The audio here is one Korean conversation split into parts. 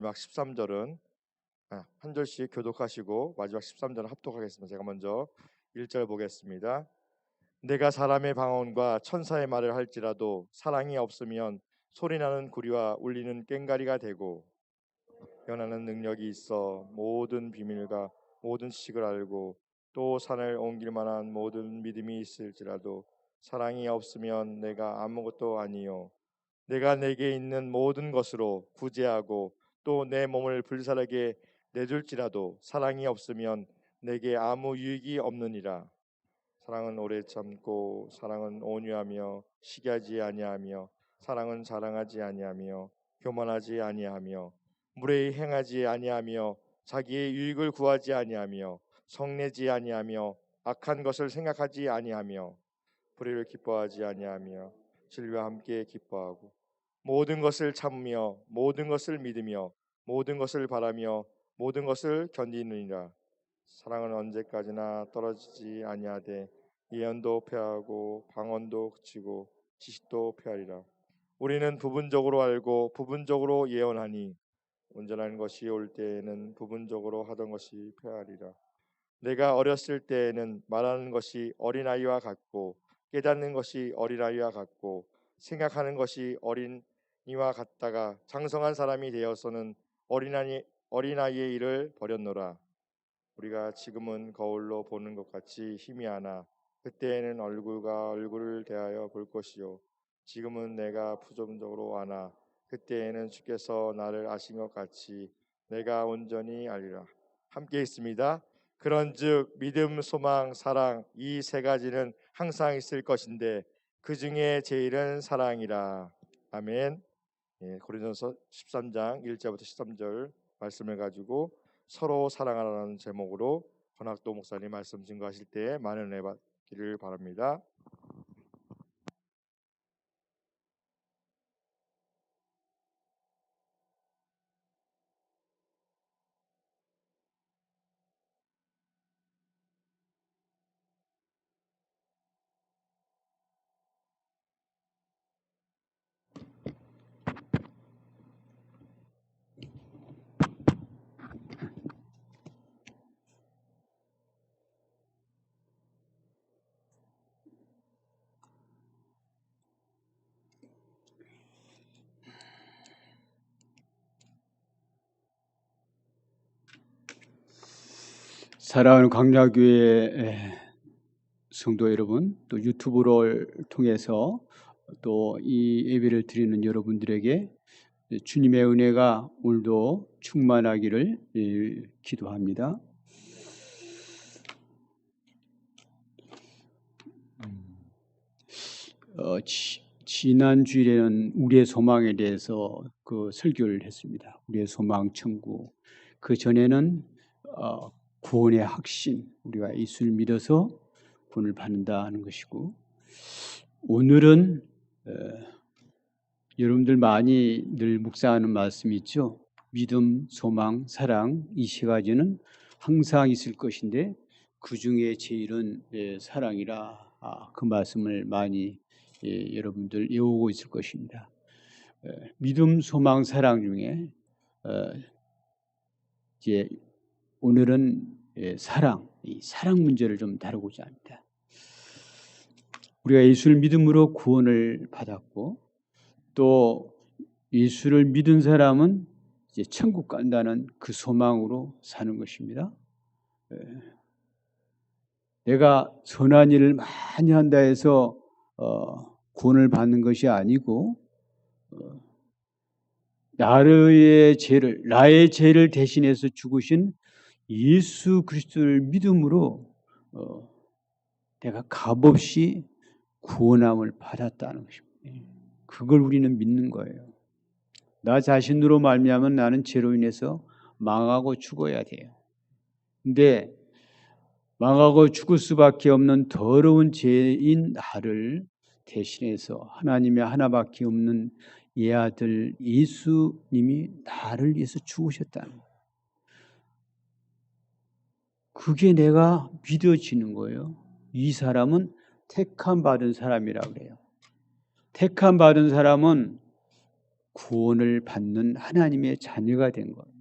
마지막 13절은 한 절씩 교독하시고 마지막 13절은 합독하겠습니다. 제가 먼저 1절 보겠습니다. 내가 사람의 방언과 천사의 말을 할지라도 사랑이 없으면 소리나는 구리와 울리는 꽹과리가 되고 변하는 능력이 있어 모든 비밀과 모든 지식을 알고 또 산을 옮길 만한 모든 믿음이 있을지라도 사랑이 없으면 내가 아무것도 아니요 내가 내게 있는 모든 것으로 구제하고 또 내 몸을 불살에게 내줄지라도 사랑이 없으면 내게 아무 유익이 없느니라. 사랑은 오래 참고 사랑은 온유하며 시기하지 아니하며 사랑은 자랑하지 아니하며 교만하지 아니하며 무례히 행하지 아니하며 자기의 유익을 구하지 아니하며 성내지 아니하며 악한 것을 생각하지 아니하며 불의를 기뻐하지 아니하며 진리와 함께 기뻐하고 모든 것을 참으며 모든 것을 믿으며 모든 것을 바라며 모든 것을 견디느니라. 사랑은 언제까지나 떨어지지 아니하되 예언도 패하고 방언도 그치고 지식도 패하리라. 우리는 부분적으로 알고 부분적으로 예언하니 온전한 것이 올 때에는 부분적으로 하던 것이 패하리라. 내가 어렸을 때에는 말하는 것이 어린아이와 같고 깨닫는 것이 어린아이와 같고 생각하는 것이 어린이와 같다가 장성한 사람이 되어서는 어린아이의 일을 버렸노라. 우리가 지금은 거울로 보는 것 같이 희미하나 그때에는 얼굴과 얼굴을 대하여 볼 것이요 지금은 내가 부정적으로 아나 그때에는 주께서 나를 아신 것 같이 내가 온전히 알리라. 함께 있습니다. 그런즉 믿음, 소망, 사랑 이 세 가지는 항상 있을 것인데 그 중에 제일은 사랑이라. 아멘. 고린도서 13장 1절부터 13절 말씀을 가지고 서로 사랑하라는 제목으로 권학도 목사님 말씀 증거하실 때 많은 은혜 받기를 바랍니다. 사랑하는 광야교회 성도 여러분, 또 유튜브를 통해서 또 이 예배를 드리는 여러분들에게 주님의 은혜가 오늘도 충만하기를 기도합니다. 지난 주일에는 우리의 소망에 대해서 그 설교를 했습니다. 우리의 소망 천국. 그 전에는 구원의 확신, 우리가 예수를 믿어서 구원을 받는다 하는 것이고, 오늘은 여러분들 많이 늘 묵상하는 말씀이 있죠. 믿음, 소망, 사랑 이 세 가지는 항상 있을 것인데 그 중에 제일은 사랑이라. 그 말씀을 많이 여러분들 외우고 있을 것입니다. 믿음, 소망, 사랑 중에 이제 오늘은 사랑, 이 사랑 문제를 좀 다루고자 합니다. 우리가 예수를 믿음으로 구원을 받았고 또 예수를 믿은 사람은 이제 천국 간다는 그 소망으로 사는 것입니다. 내가 선한 일을 많이 한다 해서 구원을 받는 것이 아니고 나의 죄를 대신해서 죽으신 예수 그리스도를 믿음으로 내가 값없이 구원함을 받았다는 것입니다. 그걸 우리는 믿는 거예요. 나 자신으로 말미암아 나는 죄로 인해서 망하고 죽어야 돼요. 근데 망하고 죽을 수밖에 없는 더러운 죄인 나를 대신해서 하나님의 하나밖에 없는 예아들 예수님이 나를 위해서 죽으셨다는 거예요. 그게 내가 믿어지는 거예요. 이 사람은 택함 받은 사람이라고 그래요. 택함 받은 사람은 구원을 받는 하나님의 자녀가 된 거예요.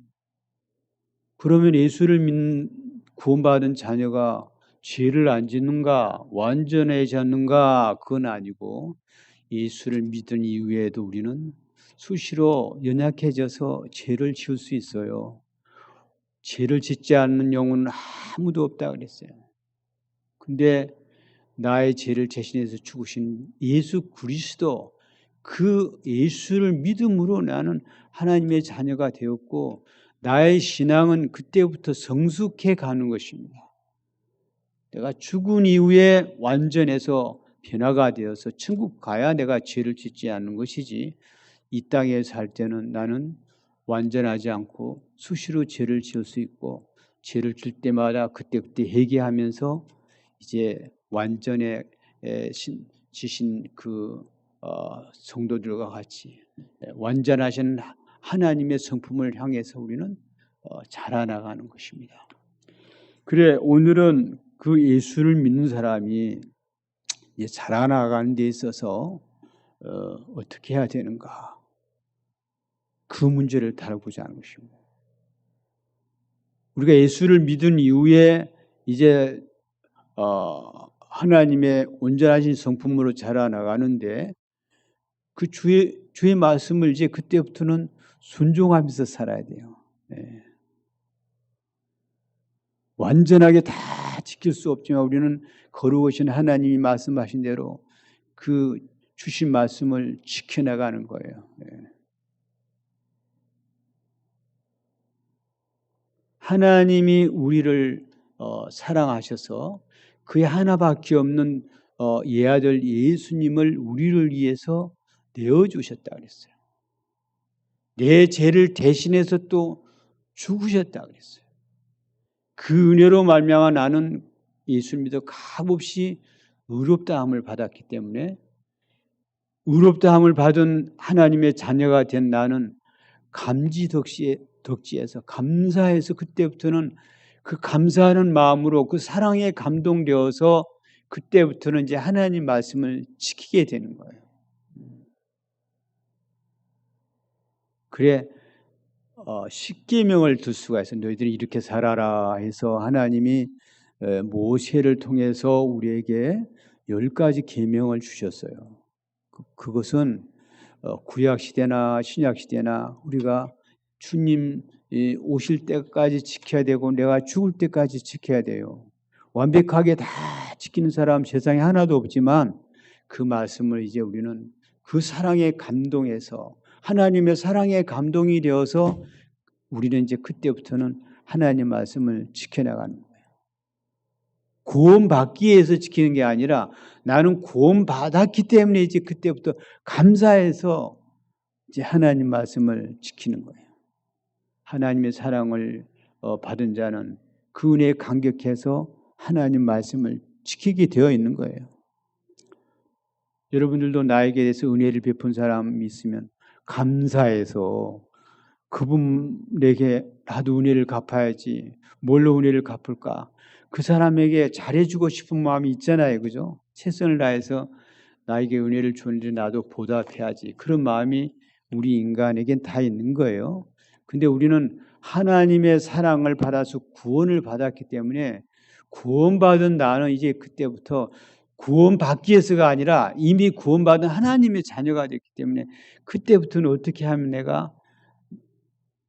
그러면 예수를 믿는 구원받은 자녀가 죄를 안 짓는가, 완전해졌는가? 그건 아니고 예수를 믿은 이후에도 우리는 수시로 연약해져서 죄를 지을 수 있어요. 죄를 짓지 않는 영혼은 아무도 없다 그랬어요. 근데 나의 죄를 대신해서 죽으신 예수 그리스도, 그 예수를 믿음으로 나는 하나님의 자녀가 되었고 나의 신앙은 그때부터 성숙해 가는 것입니다. 내가 죽은 이후에 완전해서 변화가 되어서 천국 가야 내가 죄를 짓지 않는 것이지, 이 땅에 살 때는 나는 완전하지 않고 수시로 죄를 지을 수 있고, 죄를 질 때마다 그때그때 회개하면서 이제 완전해 지신 그 성도들과 같이 완전하신 하나님의 성품을 향해서 우리는 자라나가는 것입니다. 그래, 오늘은 그 예수를 믿는 사람이 이제 자라나가는 데 있어서 어떻게 해야 되는가, 그 문제를 다뤄보자 하는 것입니다. 우리가 예수를 믿은 이후에 이제 하나님의 온전하신 성품으로 자라나가는데, 그 주의 말씀을 이제 그때부터는 순종하면서 살아야 돼요. 네. 완전하게 다 지킬 수 없지만 우리는 거룩하신 하나님이 말씀하신 대로 그 주신 말씀을 지켜나가는 거예요. 네. 하나님이 우리를 사랑하셔서 그의 하나밖에 없는 예아들 예수님을 우리를 위해서 내어주셨다 그랬어요. 내 죄를 대신해서 또 죽으셨다 그랬어요. 그 은혜로 말미암아 나는 예수를 믿어 값없이 의롭다함을 받았기 때문에, 의롭다함을 받은 하나님의 자녀가 된 나는 덕지에서 감사해서, 그때부터는 그 감사하는 마음으로 그 사랑에 감동되어서 그때부터는 이제 하나님 말씀을 지키게 되는 거예요. 그래, 십계명을 둘 수가 있어요. 너희들이 이렇게 살아라 해서 하나님이 모세를 통해서 우리에게 10가지 계명을 주셨어요. 그것은 구약 시대나 신약 시대나 우리가 주님 오실 때까지 지켜야 되고 내가 죽을 때까지 지켜야 돼요. 완벽하게 다 지키는 사람 세상에 하나도 없지만 그 말씀을 이제 우리는 그 사랑에 감동해서, 하나님의 사랑에 감동이 되어서 우리는 이제 그때부터는 하나님 말씀을 지켜나가는 거예요. 구원받기 위해서 지키는 게 아니라 나는 구원받았기 때문에 이제 그때부터 감사해서 이제 하나님 말씀을 지키는 거예요. 하나님의 사랑을 받은 자는 그 은혜에 감격해서 하나님 말씀을 지키게 되어 있는 거예요. 여러분들도 나에게 대해서 은혜를 베푼 사람이 있으면 감사해서 그분에게 나도 은혜를 갚아야지, 뭘로 은혜를 갚을까, 그 사람에게 잘해주고 싶은 마음이 있잖아요. 그죠? 최선을 다해서 나에게 은혜를 주는데 나도 보답해야지, 그런 마음이 우리 인간에겐 다 있는 거예요. 근데 우리는 하나님의 사랑을 받아서 구원을 받았기 때문에 구원받은 나는 이제 그때부터 구원받기 위해서가 아니라 이미 구원받은 하나님의 자녀가 됐기 때문에 그때부터는 어떻게 하면 내가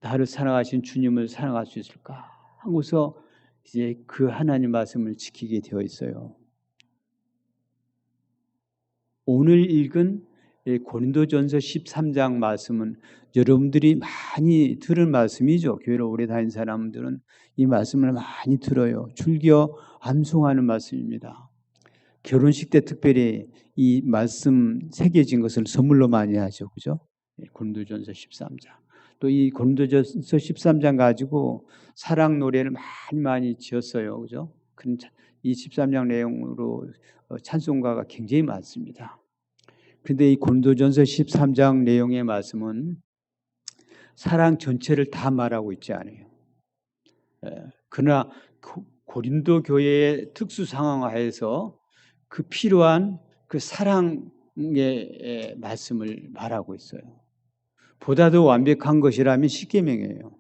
나를 사랑하신 주님을 사랑할 수 있을까 하고서 이제 그 하나님 말씀을 지키게 되어 있어요. 오늘 읽은 고린도전서 13장 말씀은 여러분들이 많이 들은 말씀이죠. 교회를 오래 다닌 사람들은 이 말씀을 많이 들어요. 즐겨 암송하는 말씀입니다. 결혼식 때 특별히 이 말씀 새겨진 것을 선물로 많이 하죠. 그죠? 고린도전서 13장. 또 이 고린도전서 13장 가지고 사랑 노래를 많이 지었어요. 그죠? 이 13장 내용으로 찬송가가 굉장히 많습니다. 그런데 이 고린도전서 13장 내용의 말씀은 사랑 전체를 다 말하고 있지 않아요. 그러나 고린도 교회의 특수 상황 하에서 그 필요한 그 사랑의 말씀을 말하고 있어요. 보다 더 완벽한 것이라면 10계명이에요.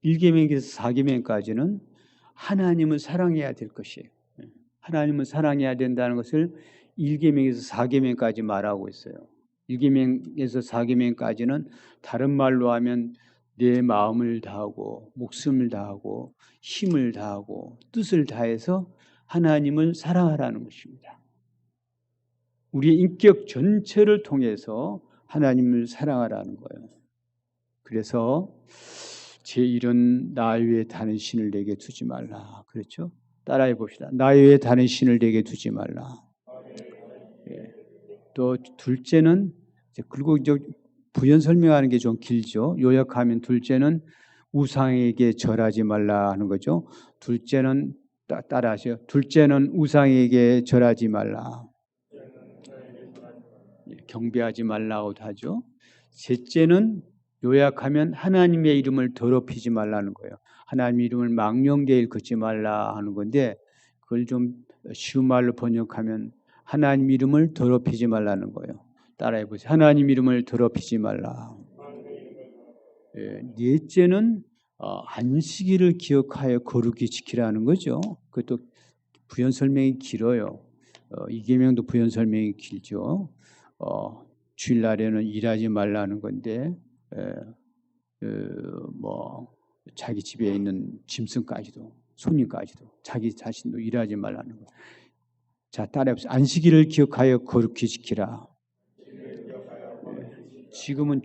1계명에서 4계명까지는 하나님을 사랑해야 될 것이에요. 하나님을 사랑해야 된다는 것을 1계명에서 4계명까지 말하고 있어요. 1계명에서 4계명까지는 다른 말로 하면 내 마음을 다하고 목숨을 다하고 힘을 다하고 뜻을 다해서 하나님을 사랑하라는 것입니다. 우리의 인격 전체를 통해서 하나님을 사랑하라는 거예요. 그래서 제1은 나 외에 다른 신을 내게 두지 말라. 그렇죠? 따라해 봅시다. 나 외에 다른 신을 내게 두지 말라. 예. 또 둘째는, 그리고 이제 부연 설명하는 게 좀 길죠. 요약하면 둘째는 우상에게 절하지 말라 하는 거죠. 둘째는 따라하세요. 둘째는 우상에게 절하지 말라. 경배하지 말라고도 하죠. 셋째는 요약하면 하나님의 이름을 더럽히지 말라는 거예요. 하나님의 이름을 망령되이 걷지 말라 하는 건데, 그걸 좀 쉬운 말로 번역하면 하나님 이름을 더럽히지 말라는 거예요. 따라해 보세요. 하나님 이름을 더럽히지 말라. 넷째는 안식일을 기억하여 거룩히 지키라는 거죠. 그것도 부연 설명이 길어요. 이 계명도 부연 설명이 길죠. 주일날에는 일하지 말라는 건데, 뭐 자기 집에 있는 짐승까지도, 손님까지도 자기 자신도 일하지 말라는 거. 자, 따라해보세요. 안식일을 기억하여 거룩히 지키라. 지금은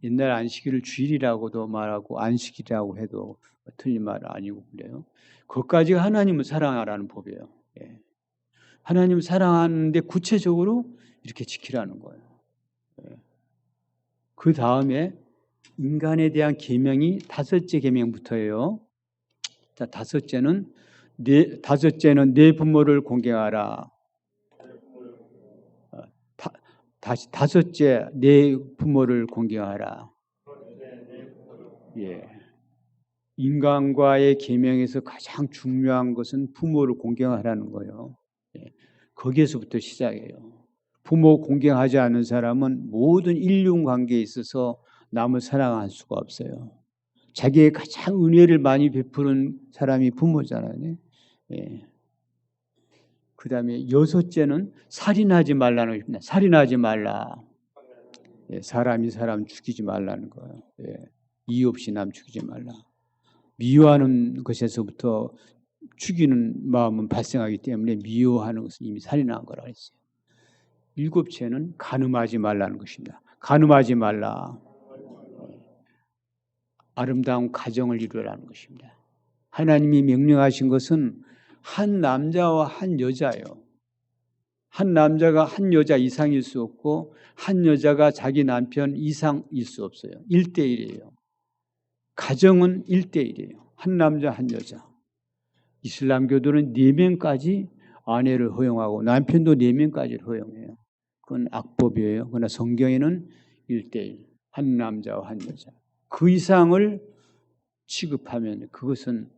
옛날 안식일을 주일이라고도 말하고 안식이라고 해도 틀린 말 아니고 그래요. 그것까지가 하나님을 사랑하라는 법이에요. 하나님을 사랑하는데 구체적으로 이렇게 지키라는 거예요. 그 다음에 인간에 대한 계명이 5째 계명부터예요. 자, 다섯째는 내 부모를 공경하라. 다섯째, 내 부모를 공경하라. 예. 인간과의 계명에서 가장 중요한 것은 부모를 공경하라는 거예요. 예. 거기에서부터 시작해요. 부모 공경하지 않는 사람은 모든 인륜 관계에 있어서 남을 사랑할 수가 없어요. 자기의 가장 은혜를 많이 베푸는 사람이 부모잖아요. 예. 그 다음에 6째는 살인하지 말라는 것입니다. 살인하지 말라. 예, 사람이 사람 죽이지 말라는 거예요. 예, 이유 없이 남 죽이지 말라. 미워하는 것에서부터 죽이는 마음은 발생하기 때문에 미워하는 것은 이미 살인한 거라고 했어요. 7째는 간음하지 말라는 것입니다. 간음하지 말라. 아름다운 가정을 이루라는 것입니다. 하나님이 명령하신 것은 한 남자와 한 여자예요. 한 남자가 한 여자 이상일 수 없고 한 여자가 자기 남편 이상일 수 없어요. 1대1이에요. 가정은 1대1이에요. 한 남자 한 여자. 이슬람교도는 4명까지 아내를 허용하고 남편도 4명까지를 허용해요. 그건 악법이에요. 그러나 성경에는 1대1. 한 남자와 한 여자. 그 이상을 취급하면 그것은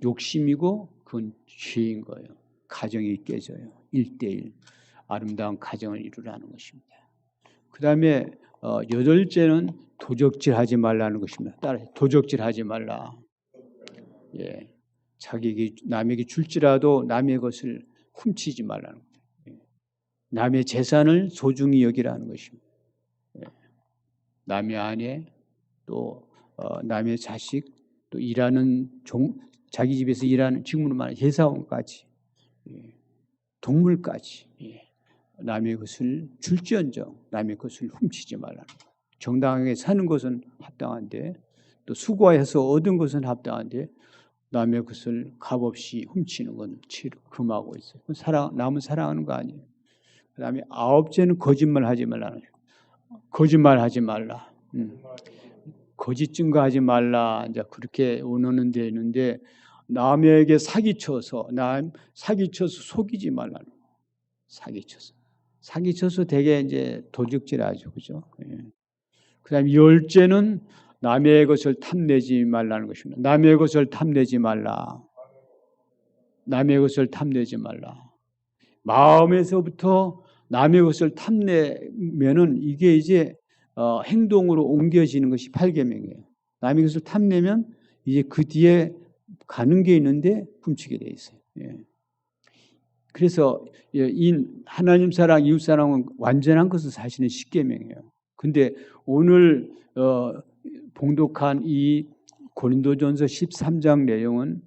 욕심이고 그건 죄인 거예요. 가정이 깨져요. 1대1. 아름다운 가정을 이루라는 것입니다. 그 다음에 8째는 도적질하지 말라는 것입니다. 따라 도적질하지 말라. 예, 자기에게 남에게 줄지라도 남의 것을 훔치지 말라는 거예요. 예. 남의 재산을 소중히 여기라는 것입니다. 예. 남의 아내, 또 남의 자식, 또 일하는 자기 집에서 일하는 직무를 말하는 회사원까지, 예. 동물까지, 예. 남의 것을 줄지언정 남의 것을 훔치지 말라는 거예요. 정당하게 사는 것은 합당한데 또 수고해서 얻은 것은 합당한데 남의 것을 값없이 훔치는 건 금하고 있어요. 남을 사랑하는 거 아니에요. 그 다음에 9째는 거짓말하지 말라는 거예요. 거짓말하지 말라. 거짓 증거하지 말라. 이제 그렇게 원하는 데 있는데 남에게 사기쳐서 속이지 말라는 거예요. 사기쳐서 되게 이제 도적질하죠, 그죠? 예. 그다음에 10째는 남의 것을 탐내지 말라는 것입니다. 남의 것을 탐내지 말라. 남의 것을 탐내지 말라. 마음에서부터 남의 것을 탐내면은 이게 이제 행동으로 옮겨지는 것이 8계명이에요. 남의 것을 탐내면 이제 그 뒤에 가는 게 있는데 훔치게 돼 있어요. 예. 그래서 이 하나님 사랑, 이웃 사랑은 완전한 것은 사실은 10계명이에요. 근데 오늘 봉독한 이 고린도전서 13장 내용은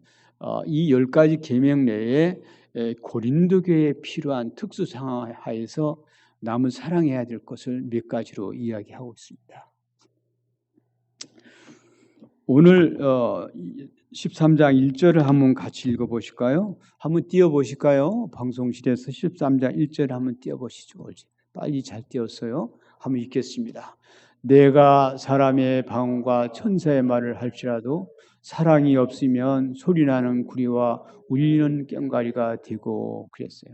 이 10가지 계명 내에 고린도 교회에 필요한 특수 상황 하에서 남을 사랑해야 될 것을 몇 가지로 이야기하고 있습니다. 오늘 13장 1절을 한번 같이 읽어보실까요? 한번 띄워보실까요? 방송실에서 13장 1절을 한번 띄워보시죠. 빨리 잘 띄웠어요. 한번 읽겠습니다. 내가 사람의 방언과 천사의 말을 할지라도 사랑이 없으면 소리나는 구리와 울리는 꽹과리가 되고 그랬어요.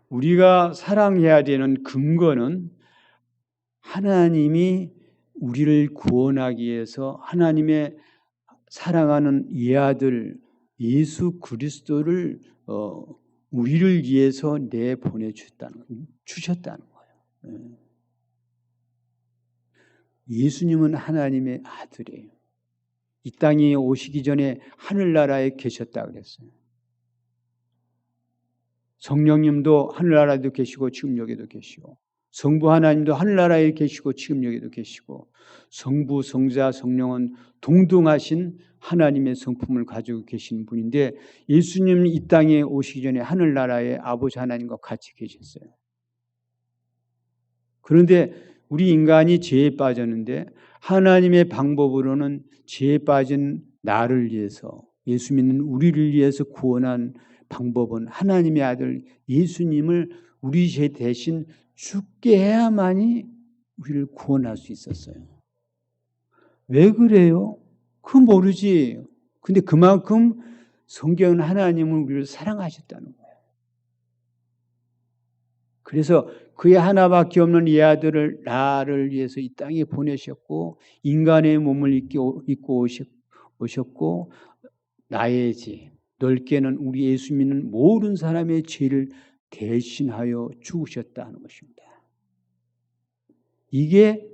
우리가 사랑해야 되는 근거는 하나님이 우리를 구원하기 위해서 하나님의 사랑하는 예아들 예수 그리스도를 우리를 위해서 내보내 주셨다는 거예요. 예수님은 하나님의 아들이에요. 이 땅에 오시기 전에 하늘나라에 계셨다 그랬어요. 성령님도 하늘나라에도 계시고 지금 여기도 계시고, 성부 하나님도 하늘나라에 계시고 지금 여기도 계시고, 성부, 성자, 성령은 동등하신 하나님의 성품을 가지고 계신 분인데, 예수님은 이 땅에 오시기 전에 하늘나라에 아버지 하나님과 같이 계셨어요. 그런데 우리 인간이 죄에 빠졌는데 하나님의 방법으로는 죄에 빠진 나를 위해서, 예수 믿는 우리를 위해서 구원한 방법은 하나님의 아들 예수님을 우리 죄 대신 죽게 해야만이 우리를 구원할 수 있었어요. 왜 그래요? 그거 모르지. 근데 그만큼 성경은 하나님은 우리를 사랑하셨다는 거예요. 그래서 그의 하나밖에 없는 이 아들을 나를 위해서 이 땅에 보내셨고, 인간의 몸을 입고 오셨고, 나의 죄, 넓게는 우리 예수 믿는 모든 사람의 죄를 대신하여 죽으셨다는 것입니다. 이게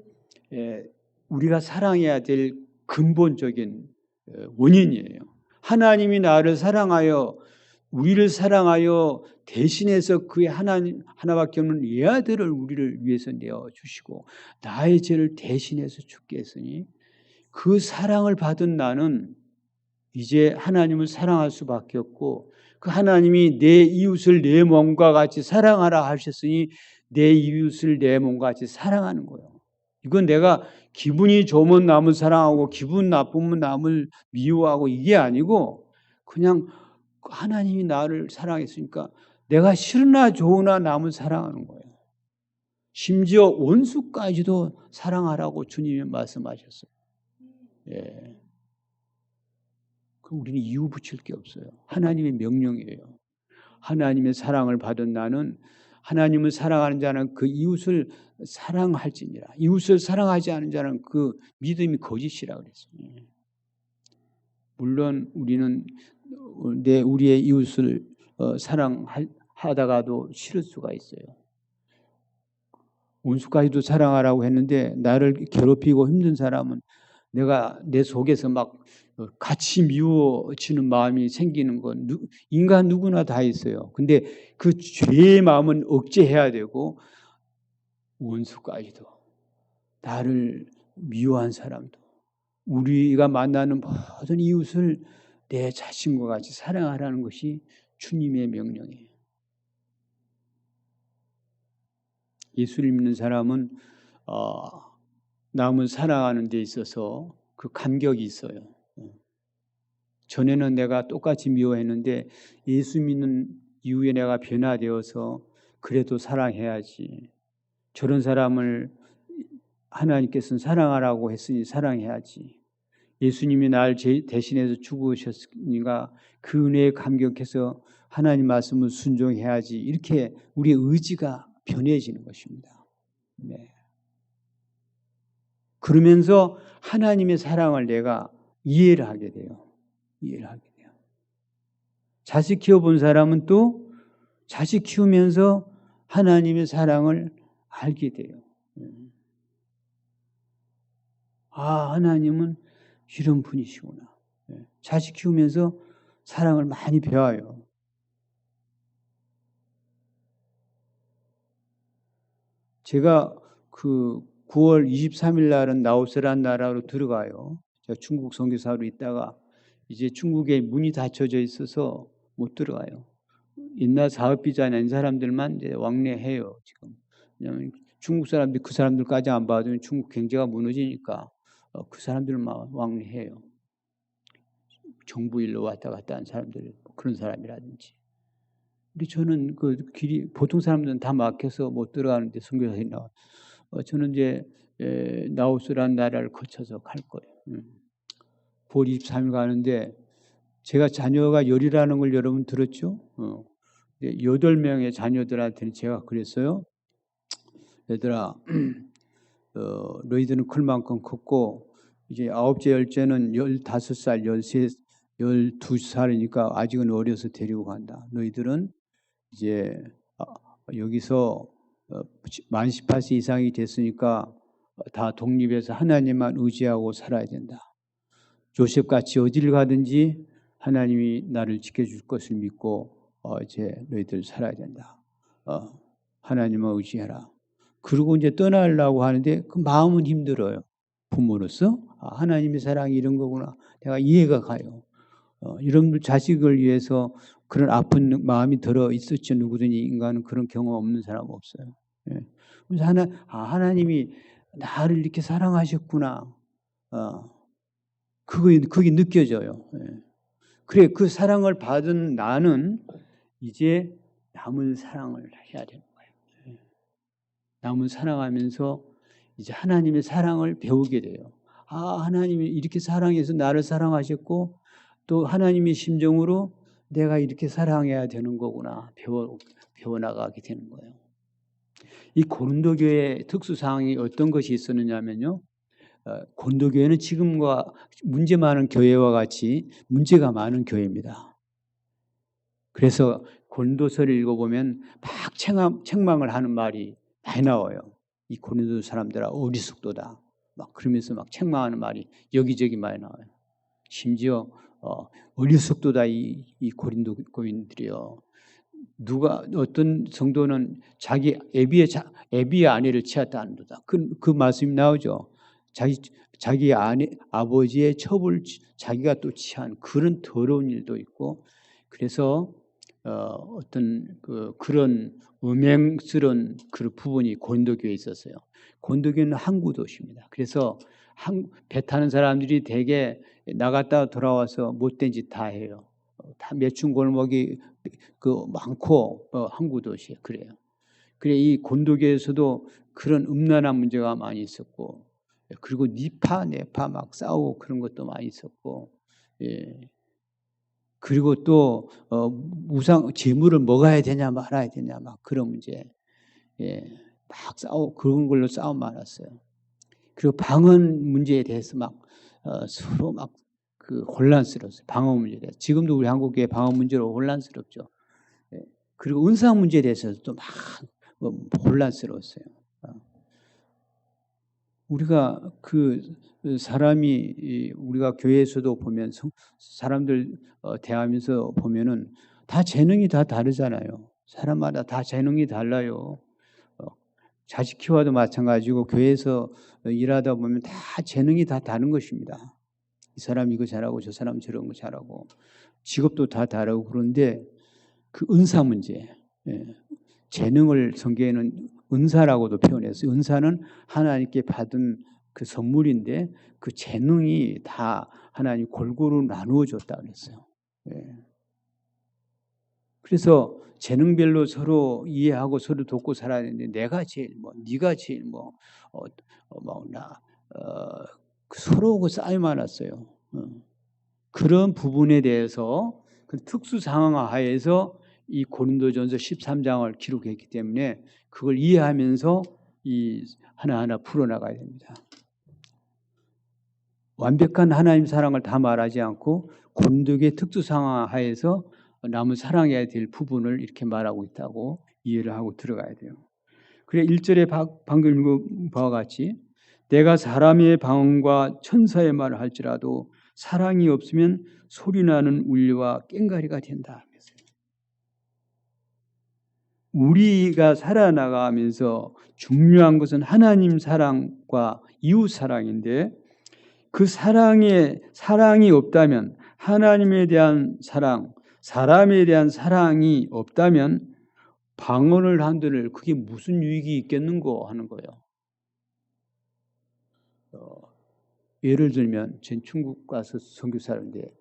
우리가 사랑해야 될 근본적인 원인이에요. 하나님이 나를 사랑하여, 우리를 사랑하여 대신해서 그의 하나밖에 없는 예아들을 우리를 위해서 내어주시고 나의 죄를 대신해서 죽게 했으니, 그 사랑을 받은 나는 이제 하나님을 사랑할 수밖에 없고, 그 하나님이 내 이웃을 내 몸과 같이 사랑하라 하셨으니 내 이웃을 내 몸과 같이 사랑하는 거예요. 이건 내가 기분이 좋으면 남을 사랑하고 기분 나쁘면 남을 미워하고 이게 아니고, 그냥 하나님이 나를 사랑했으니까 내가 싫으나 좋으나 남을 사랑하는 거예요. 심지어 원수까지도 사랑하라고 주님이 말씀하셨어요. 예. 그럼 우리는 이유 붙일 게 없어요. 하나님의 명령이에요. 하나님의 사랑을 받은 나는, 하나님을 사랑하는 자는 그 이웃을 사랑할지니라. 이웃을 사랑하지 않은 자는 그 믿음이 거짓이라 그랬어요. 물론 우리는 우리의 이웃을 사랑하다가도 싫을 수가 있어요. 원수까지도 사랑하라고 했는데 나를 괴롭히고 힘든 사람은 내가 내 속에서 막 같이 미워지는 마음이 생기는 건 인간 누구나 다 있어요. 근데 그 죄의 마음은 억제해야 되고, 원수까지도, 나를 미워한 사람도, 우리가 만나는 모든 이웃을 내 자신과 같이 사랑하라는 것이 주님의 명령이에요. 예수를 믿는 사람은 남을 사랑하는 데 있어서 그 감격이 있어요. 전에는 내가 똑같이 미워했는데 예수 믿는 이후에 내가 변화되어서 그래도 사랑해야지. 저런 사람을 하나님께서는 사랑하라고 했으니 사랑해야지. 예수님이 날 대신해서 죽으셨으니까 그 은혜에 감격해서 하나님 말씀을 순종해야지. 이렇게 우리의 의지가 변해지는 것입니다. 네. 그러면서 하나님의 사랑을 내가 이해를 하게 돼요. 자식 키워본 사람은 또 자식 키우면서 하나님의 사랑을 알게 돼요. 아, 하나님은 이런 분이시구나. 자식 키우면서 사랑을 많이 배워요. 제가 그 9월 23일 날은 라오스라는 나라로 들어가요. 제가 중국 선교사로 있다가 이제 중국에 문이 닫혀져 있어서 못 들어가요. 옛날 사업비자 낸 사람들만 이제 왕래해요, 지금. 왜냐하면 중국 사람들이 그 사람들까지 안 봐주면 중국 경제가 무너지니까 그 사람들만 왕래해요. 정부 일로 왔다 갔다 한 사람들, 그런 사람이라든지. 근데 저는 그 길이 보통 사람들은 다 막혀서 못 들어가는데 선교사들이 나와. 저는 이제 라오스라는 나라를 거쳐서 갈 거예요. 9월 23일 가는데 제가 자녀가 열이라는 걸 여러분 들었죠? 8명의 자녀들한테는 제가 그랬어요. 얘들아, 너희들은 클 만큼 컸고 이제 9째, 10째는 15살, 13, 12살이니까 아직은 어려서 데리고 간다. 너희들은 이제 여기서 만 18세 이상이 됐으니까 다 독립해서 하나님만 의지하고 살아야 된다. 요셉같이 어디를 가든지 하나님이 나를 지켜줄 것을 믿고 이제 너희들 살아야 된다. 하나님을 의지해라. 그리고 이제 떠나려고 하는데 그 마음은 힘들어요. 부모로서 하나님의 사랑이 이런 거구나. 내가 이해가 가요. 여러분들 자식을 위해서 그런 아픈 마음이 들어 있었죠. 누구든지 인간은 그런 경험 없는 사람 없어요. 그래서 하나님이 나를 이렇게 사랑하셨구나. 그게 느껴져요. 그래, 그 사랑을 받은 나는 이제 남을 사랑을 해야 되는 거예요. 남을 사랑하면서 이제 하나님의 사랑을 배우게 돼요. 하나님이 이렇게 사랑해서 나를 사랑하셨고 또 하나님의 심정으로 내가 이렇게 사랑해야 되는 거구나 배워나가게 되는 거예요. 이 고린도 교회의 특수사항이 어떤 것이 있었느냐면요. 고린도 교회는 지금과 문제 많은 교회와 같이 문제가 많은 교회입니다. 그래서 고린도서를 읽어보면 막 책망을 하는 말이 많이 나와요. 이 고린도 사람들아 어리석도다. 막 그러면서 막 책망하는 말이 여기저기 많이 나와요. 심지어 어리석도다 이 고린도 교인들이요. 누가 어떤 성도는 자기 애비의 아내를 취했다는도다. 그 말씀이 나오죠. 자기 아버지의 첩을 자기가 또 취한 그런 더러운 일도 있고 그래서 어떤 그런 음행스러운 그런 부분이 고린도 교회에 있었어요. 고린도 교회는 항구 도시입니다. 그래서 배 타는 사람들이 대개 나갔다 돌아와서 못된 짓 다 해요. 다 매춘 골목이 많고 항구 도시에 그래요. 그래 이 고린도 교회에서도 그런 음란한 문제가 많이 있었고 그리고 니파 네파 막 싸우고 그런 것도 많이 있었고 그리고 또 우상 재물을 먹어야 되냐 말아야 되냐 막 그런 문제 막 싸우고 그런 걸로 싸움 많았어요. 그리고 방언 문제에 대해서 막 서로 막 혼란스러웠어요. 방언 문제에 대해서 지금도 우리 한국의 방언 문제로 혼란스럽죠. 그리고 은사 문제에 대해서도 막 혼란스러웠어요. 우리가 사람이 우리가 교회에서도 보면 사람들 대하면서 보면은 다 재능이 다 다르잖아요. 사람마다 다 재능이 달라요. 자식 키워도 마찬가지고 교회에서 일하다 보면 다 재능이 다 다른 것입니다. 이 사람 이거 잘하고 저 사람 저런 거 잘하고 직업도 다 다르고 그런데 그 은사 문제, 재능을 성경에는 은사라고도 표현했어요. 은사는 하나님께 받은 그 선물인데 그 재능이 다 하나님 골고루 나누어 줬다 그랬어요. 그래서 재능별로 서로 이해하고 서로 돕고 살아야 되는데 내가 제일 네가 제일 서로 싸움이 많았어요. 그런 부분에 대해서 그 특수 상황 하에서 이 고린도전서 13장을 기록했기 때문에 그걸 이해하면서 이 하나하나 풀어나가야 됩니다. 완벽한 하나님 사랑을 다 말하지 않고 고린도의 특수 상황 하에서 남을 사랑해야 될 부분을 이렇게 말하고 있다고 이해를 하고 들어가야 돼요. 그래 1절에 방금 읽은 바와 같이 내가 사람의 방언과 천사의 말을 할지라도 사랑이 없으면 소리나는 울리와 꽹가리가 된다. 우리가 살아나가면서 중요한 것은 하나님 사랑과 이웃 사랑인데, 그 사랑이 없다면, 하나님에 대한 사랑, 사람에 대한 사랑이 없다면 방언을 한들 그게 무슨 유익이 있겠는고 하는 거예요. 예를 들면 전 중국 가서 선교사인데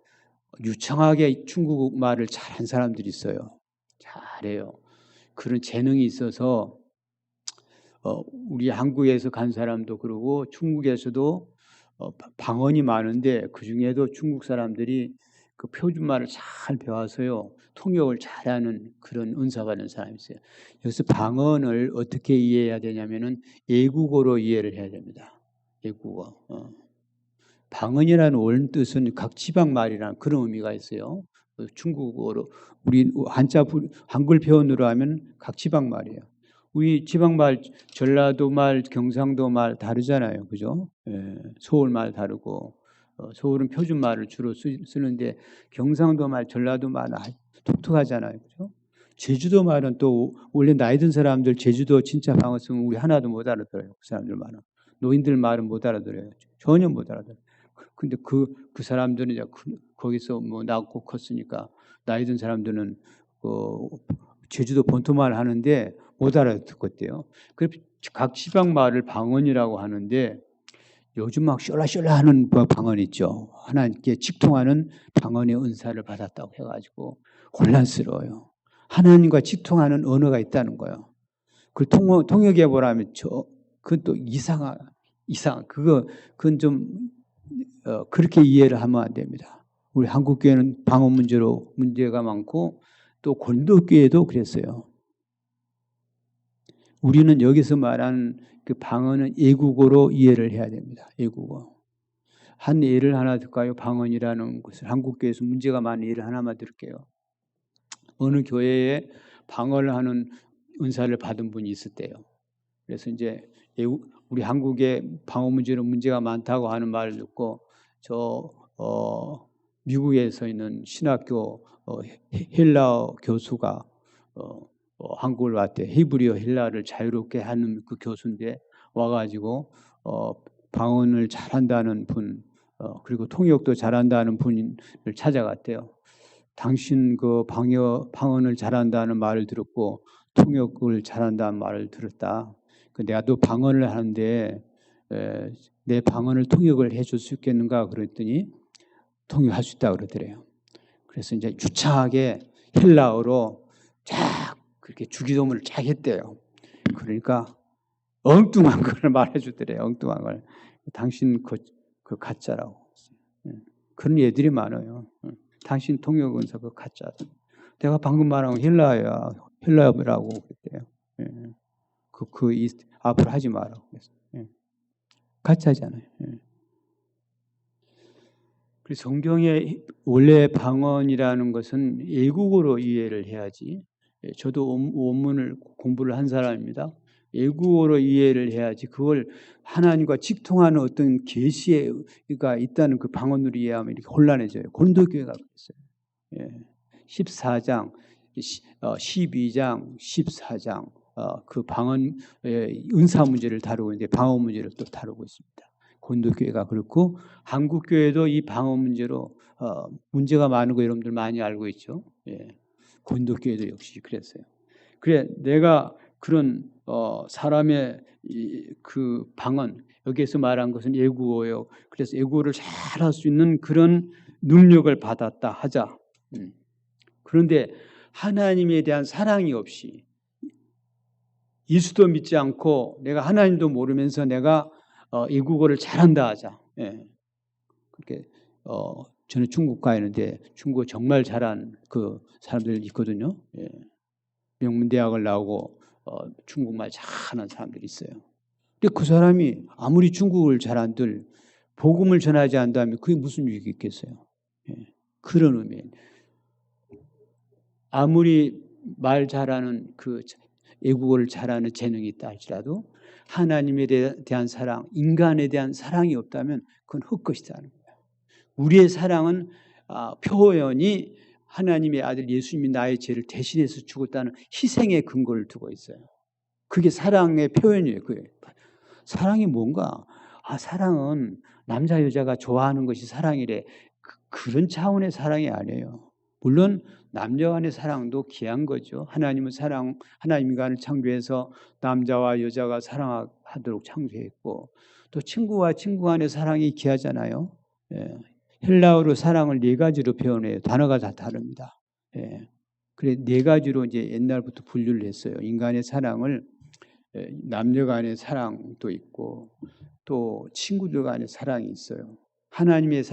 유창하게 중국 말을 잘한 사람들이 있어요. 잘해요. 그런 재능이 있어서 우리 한국에서 간 사람도 그러고 중국에서도 방언이 많은데 그 중에도 중국 사람들이 그 표준말을 잘 배워서요 통역을 잘하는 그런 은사 받은 사람이 있어요. 여기서 방언을 어떻게 이해해야 되냐면은 애국어로 이해를 해야 됩니다. 애국어. 방언이라는 원래 뜻은 각 지방 말이라는 그런 의미가 있어요. 중국어로 우리 한글 표현으로 하면 각 지방 말이에요. 우리 지방 말, 전라도 말, 경상도 말 다르잖아요, 그죠? 예, 서울 말 다르고 서울은 표준 말을 주로 쓰는데 경상도 말, 전라도 말은 독특하잖아요, 그죠? 제주도 말은 또 원래 나이 든 사람들 제주도 진짜 방언 쓰면 우리 하나도 못 알아들어요. 그 사람들 말은 노인들 말은 못 알아들어요. 전혀 못 알아들어요. 근데 그 사람들은 이제 거기서 뭐 낳고 컸으니까 나이 든 사람들은 제주도 본토말 하는데 못 알아듣겠대요. 그래서 각 지방 말을 방언이라고 하는데 요즘 막 쫄라쫄라 하는 방언 있죠. 하나님께 직통하는 방언의 은사를 받았다고 해가지고 혼란스러워요. 하나님과 직통하는 언어가 있다는 거예요. 그 통역해 보라면 그건 또 그건 좀 그렇게 이해를 하면 안 됩니다. 우리 한국교회는 방언 문제로 문제가 많고 또 고린도교회도 그랬어요. 우리는 여기서 말하는 그 방언은 애국어로 이해를 해야 됩니다. 애국어. 한 예를 하나 들까요? 방언이라는 것을 한국교회에서 문제가 많은 예를 하나만 들게요. 어느 교회에 방언을 하는 은사를 받은 분이 있었대요. 그래서 이제 우리 한국에 방언 문제로 문제가 많다고 하는 말을 듣고 미국에서 있는 신학교 헬라어 교수가 한국을 왔대. 히브리어 헬라를 자유롭게 하는 그 교수인데 와가지고 방언을 잘한다는 분 그리고 통역도 잘한다는 분을 찾아갔대요. 당신 그 방언을 잘한다는 말을 들었고 통역을 잘한다는 말을 들었다. 내가 또 방언을 하는데 내 방언을 통역을 해줄 수 있겠는가 그랬더니 통역할 수 있다고 그러더래요. 그래서 이제 유창하게 헬라어로 쫙 그렇게 주기도문을 쫙 했대요. 그러니까 엉뚱한 걸 말해주더래요. 엉뚱한 걸. 당신 그 가짜라고. 그런 애들이 많아요. 당신 통역 은사 그 가짜. 내가 방금 말한 건 헬라어라고 그랬대요. 앞으로 하지 마라고 그랬어요. 가짜잖아요. 그래서 성경의 원래 방언이라는 것은 애국어로 이해를 해야지. 저도 원문을 공부를 한 사람입니다. 애국어로 이해를 해야지 그걸 하나님과 직통하는 어떤 계시가 있다는 그 방언으로 이해하면 이렇게 혼란해져요. 고린도교회가 그랬어요. 14장, 12장, 14장 그 방언 은사 문제를 다루고 있는데 방언 문제를 또 다루고 있습니다. 고린도교회가 그렇고 한국교회도 이 방언 문제로 문제가 많은 거 여러분들 많이 알고 있죠. 고린도교회도 역시 그랬어요. 그래 내가 그런 사람의 그 방언 여기에서 말한 것은 애국어예요. 그래서 애국어를 잘할 수 있는 그런 능력을 받았다 하자. 그런데 하나님에 대한 사랑이 없이 예수도 믿지 않고 내가 하나님도 모르면서 내가 애국어를 잘한다 하자. 그렇게 저는 중국 가 있는데 중국어 정말 잘한 그 사람들 있거든요. 명문대학을 나오고 중국말 잘하는 사람들이 있어요. 근데 그 사람이 아무리 중국어를 잘한들 복음을 전하지 않다면 그게 무슨 유익이 있겠어요? 그런 의미예요. 아무리 말 잘하는 그 애국어를 잘하는 재능이 있다 할지라도 하나님에 대한 사랑, 인간에 대한 사랑이 없다면 그건 헛것이다는 거예요. 우리의 사랑은 표현이 하나님의 아들 예수님이 나의 죄를 대신해서 죽었다는 희생의 근거를 두고 있어요. 그게 사랑의 표현이에요. 그게. 사랑이 뭔가? 사랑은 남자 여자가 좋아하는 것이 사랑이래. 그런 차원의 사랑이 아니에요. 물론 남녀 간의 사랑도 귀한 거죠. 하나님은 하나님 인간을 창조해서 남자와 여자가 사랑하도록 창조했고, 또 친구와 친구 간의 사랑이 귀하잖아요. 예. 헬라어로 사랑을 4가지로 표현해요. 단어가 다 다릅니다. 예. 그래 4가지로 이제 옛날부터 분류를 했어요. 인간의 사랑을 남녀 간의 사랑도 있고 또 친구들 간의 사랑이 있어요. 하나님의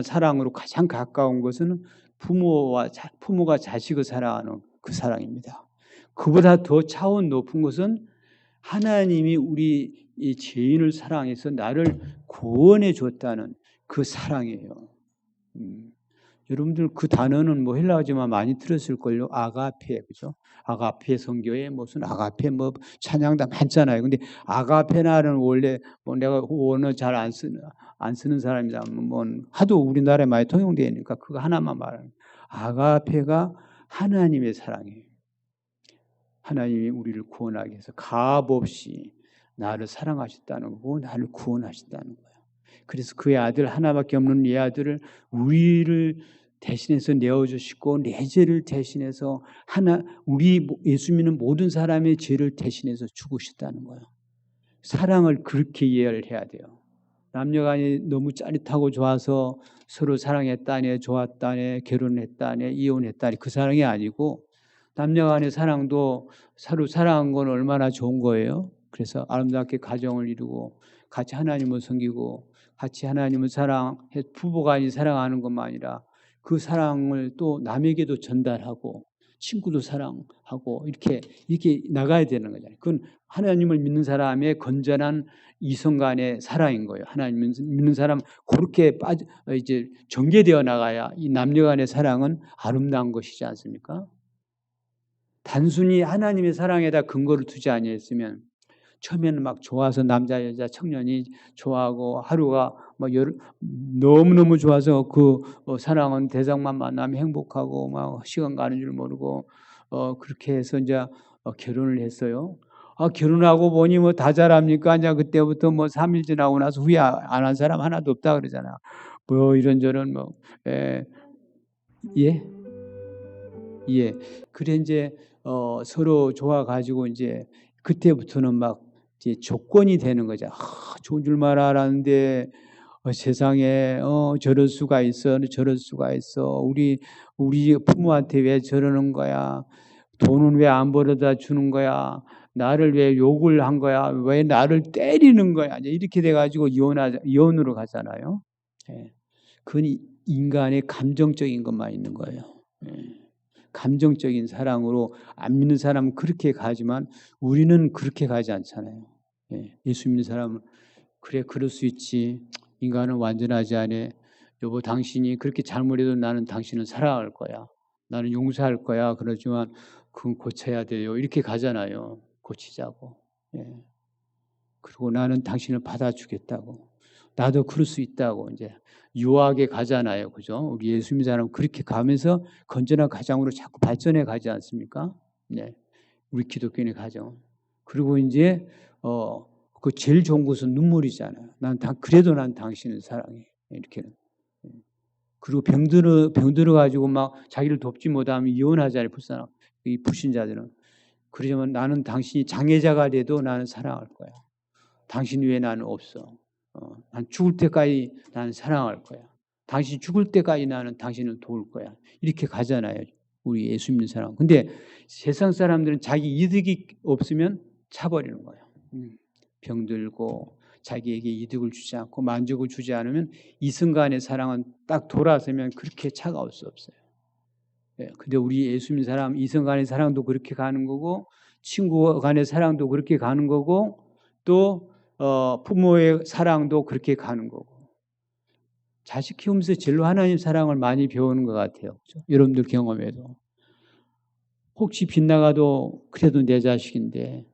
사랑으로 가장 가까운 것은 부모가 자식을 사랑하는 그 사랑입니다. 그보다 더 차원 높은 것은 하나님이 우리 이 죄인을 사랑해서 나를 구원해 줬다는 그 사랑이에요. 여러분들 그 단어는 뭐 헬라어지만 많이 들었을걸요. 아가페, 그죠? 아가페 성교에 무슨 아가페 뭐 찬양도 많잖아요. 근데 아가페나는 원래 뭐 내가 원어 잘 안 쓰는 사람이다. 뭐 하도 우리나라에 많이 통용되니까 그거 하나만 말하는. 아가페가 하나님의 사랑이에요. 하나님이 우리를 구원하기 위해서 값없이 나를 사랑하셨다는 거고 나를 구원하셨다는 거예요. 그래서 그의 아들 하나밖에 없는 이 아들을 우리를 대신해서 내어주시고 내 죄를 대신해서 우리 예수 믿는 모든 사람의 죄를 대신해서 죽으셨다는 거예요. 사랑을 그렇게 이해를 해야 돼요. 남녀간이 너무 짜릿하고 좋아서 서로 사랑했다네, 좋았다네, 결혼했다네, 이혼했다네 그 사랑이 아니고 남녀간의 사랑도 서로 사랑한 건 얼마나 좋은 거예요. 그래서 아름답게 가정을 이루고 같이 하나님을 섬기고 같이 하나님을 사랑해 부부간이 사랑하는 것만 아니라 그 사랑을 또 남에게도 전달하고 친구도 사랑하고 이렇게 나가야 되는 거잖아요. 그건 하나님을 믿는 사람의 건전한 이성 간의 사랑인 거예요. 하나님 믿는 사람 그렇게 이제 전개되어 나가야 이 남녀 간의 사랑은 아름다운 것이지 않습니까? 단순히 하나님의 사랑에다 근거를 두지 아니했으면 처음에는 막 좋아서 남자 여자 청년이 좋아하고 하루가 막 너무너무 좋아서 그 사랑은 대상만 만나면 행복하고 막 시간 가는 줄 모르고 그렇게 해서 이제 결혼을 했어요. 결혼하고 보니 뭐 다 잘합니까? 이제 그때부터 뭐 3일 지나고 나서 후회 안 한 사람 하나도 없다 그러잖아. 뭐 이런저런 뭐 예. 그래 이제 서로 좋아 가지고 이제 그때부터는 막 이제 조건이 되는 거죠. 좋은 줄만 알았는데 세상에 저럴 수가 있어, 저럴 수가 있어. 우리 부모한테 왜 저러는 거야? 돈은 왜 안 벌어다 주는 거야? 나를 왜 욕을 한 거야? 왜 나를 때리는 거야? 이렇게 돼가지고 이혼으로 가잖아요. 그건 인간의 감정적인 것만 있는 거예요. 감정적인 사랑으로 안 믿는 사람은 그렇게 가지만 우리는 그렇게 가지 않잖아요. 예수 믿는 사람은 그래 그럴 수 있지. 인간은 완전하지 않아. 여보 당신이 그렇게 잘못해도 나는 당신을 사랑할 거야. 나는 용서할 거야. 그러지만 그건 고쳐야 돼요. 이렇게 가잖아요. 고치자고. 그리고 나는 당신을 받아주겠다고. 나도 그럴 수 있다고 이제 유하게 가잖아요. 그죠? 우리 예수 믿는 사람은 그렇게 가면서 건전한 가정으로 자꾸 발전해 가지 않습니까? 네. 우리 기독교인의 가정. 그리고 이제 그 제일 좋은 것은 눈물이잖아요. 그래도 난 당신을 사랑해. 이렇게는. 그리고 병들어 가지고 막 자기를 돕지 못하면 이혼하잖아요. 이 불신자들은. 그러지만 나는 당신이 장애자가 돼도 나는 사랑할 거야. 당신 외에 나는 없어. 난 죽을 때까지 나는 사랑할 거야. 당신 죽을 때까지 나는 당신을 도울 거야. 이렇게 가잖아요. 우리 예수 믿는 사람. 근데 세상 사람들은 자기 이득이 없으면 차버리는 거예요. 병들고 자기에게 이득을 주지 않고 만족을 주지 않으면 이승간의 사랑은 딱 돌아서면 그렇게 차가울 수 없어요. 근데 우리 예수 믿는 사람 이승간의 사랑도 그렇게 가는 거고 친구 간의 사랑도 그렇게 가는 거고 또 부모의 사랑도 그렇게 가는 거고 자식 키우면서 진로 하나님 사랑을 많이 배우는 것 같아요. 그렇죠? 여러분들 경험에도 혹시 빗나가도 그래도 내 자식인데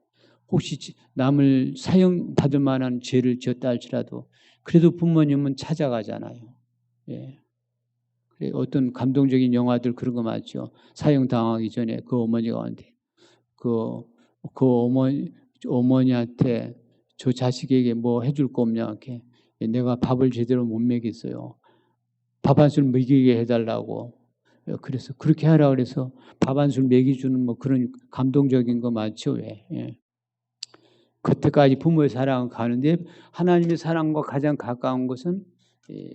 혹시 남을 사형받을 만한 죄를 지었다 할지라도 그래도 부모님은 찾아가잖아요. 예. 그래, 어떤 감동적인 영화들 그런 거 많죠. 사형당하기 전에 그 어머니가 한테 그 어머니한테 저 자식에게 뭐 해줄 거 없냐 이렇게 내가 밥을 제대로 못 먹였어요. 밥 한 술 먹이게 해달라고. 그래서 그렇게 하라 그래서 밥 한 술 먹여주는 뭐 그런 감동적인 거 많죠. 왜? 예. 그때까지 부모의 사랑은 가는데 하나님의 사랑과 가장 가까운 것은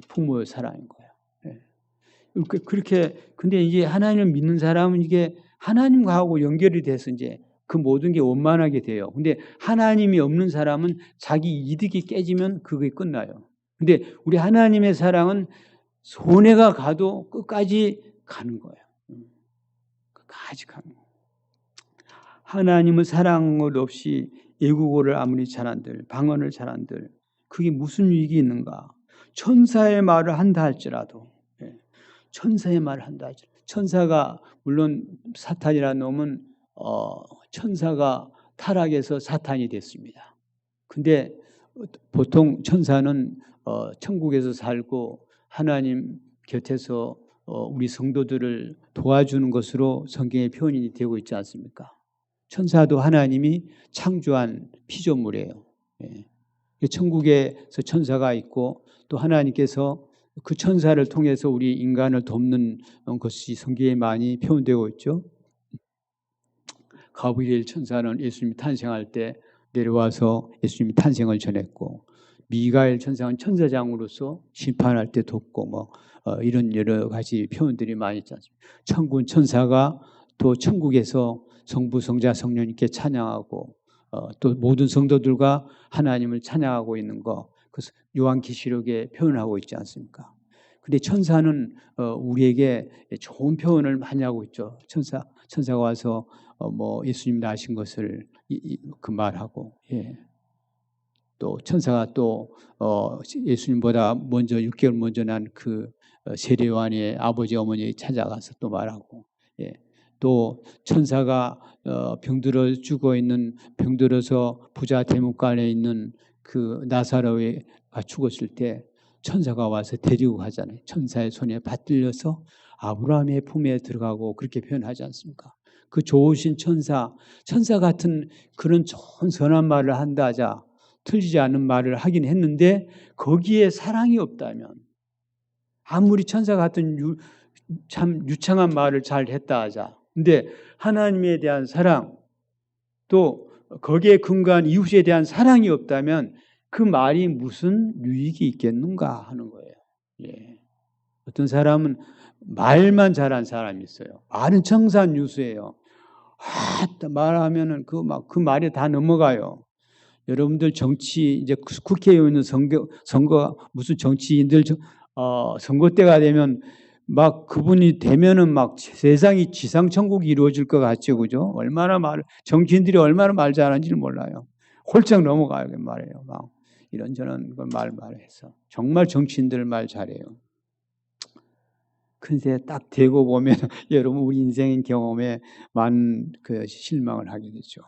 부모의 사랑인 거예요. 예. 그렇게 근데 이제 하나님을 믿는 사람은 이게 하나님과하고 연결이 돼서 이제 그 모든 게 원만하게 돼요. 근데 하나님이 없는 사람은 자기 이득이 깨지면 그게 끝나요. 근데 우리 하나님의 사랑은 손해가 가도 끝까지 가는 거예요. 끝까지 가는 거예요. 하나님의 사랑을 없이 애국어를 아무리 잘한들 방언을 잘한들 그게 무슨 유익이 있는가? 천사의 말을 한다 할지라도 천사의 말을 한다 할지라도 천사가 물론 사탄이라는 놈은 천사가 타락해서 사탄이 됐습니다. 근데 보통 천사는 천국에서 살고 하나님 곁에서 우리 성도들을 도와주는 것으로 성경의 표현이 되고 있지 않습니까? 천사도 하나님이 창조한 피조물이에요. 천국에서 천사가 있고 또 하나님께서 그 천사를 통해서 우리 인간을 돕는 것이 성경에 많이 표현되고 있죠. 가브리엘 천사는 예수님이 탄생할 때 내려와서 예수님이 탄생을 전했고 미가엘 천사는 천사장으로서 심판할 때 돕고 뭐 이런 여러 가지 표현들이 많이 있지 않습니까? 천군 천사가 또 천국에서 성부 성자 성령님께 찬양하고 또 모든 성도들과 하나님을 찬양하고 있는 거 그래서 요한계시록에 표현하고 있지 않습니까? 근데 천사는 우리에게 좋은 표현을 많이 하고 있죠. 천사가 와서 뭐 예수님 나신 것을 그 말하고 또 천사가 또 예수님보다 먼저 6개월 먼저 난 그 세례요한의 아버지 어머니 찾아가서 또 말하고 또 천사가 병들어 죽어 있는 병들어서 부자 대문간에 있는 그 나사로가 죽었을 때 천사가 와서 데리고 가잖아요. 천사의 손에 받들려서 아브라함의 품에 들어가고 그렇게 표현하지 않습니까? 그 좋으신 천사 같은 그런 좋은 선한 말을 한다 하자 틀리지 않은 말을 하긴 했는데 거기에 사랑이 없다면 아무리 천사 같은 참 유창한 말을 잘 했다 하자 근데 하나님에 대한 사랑 또 거기에 근거한 이웃에 대한 사랑이 없다면 그 말이 무슨 유익이 있겠는가 하는 거예요. 어떤 사람은 말만 잘한 사람이 있어요. 말은 청산유수예요. 말하면은 그 말에 다 넘어가요. 여러분들 정치 이제 국회의원 선거 무슨 정치인들 선거 때가 되면 막 그분이 되면은 막 세상이 지상천국이 이루어질 것 같죠, 그죠? 정치인들이 얼마나 말 잘하는지를 몰라요. 홀짝 넘어가요, 그 말이에요. 막 이런저런 말해서 정말 정치인들 말 잘해요. 근데 딱 되고 보면 여러분 우리 인생의 경험에 많은 그 실망을 하게 되죠.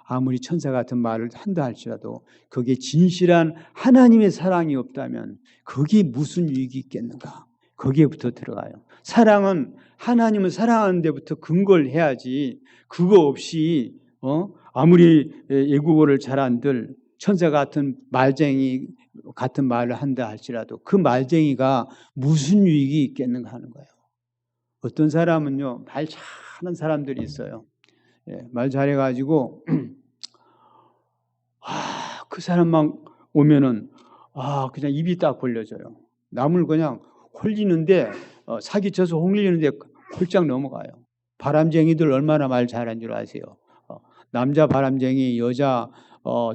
아무리 천사 같은 말을 한다 할지라도 거기에 진실한 하나님의 사랑이 없다면 거기에 무슨 유익이 있겠는가? 거기에부터 들어가요. 사랑은 하나님을 사랑하는 데부터 근거를 해야지 그거 없이 아무리 애국어를 잘한들 천사 같은 말쟁이 같은 말을 한다 할지라도 그 말쟁이가 무슨 유익이 있겠는가 하는 거예요. 어떤 사람은요 말 잘하는 사람들이 있어요. 말 잘해가지고 그 사람만 오면은 그냥 입이 딱 벌려져요. 남을 그냥 홀리는데 사기쳐서 홀리는데 홀짝 넘어가요. 바람쟁이들 얼마나 말 잘하는 줄 아세요? 남자 바람쟁이, 여자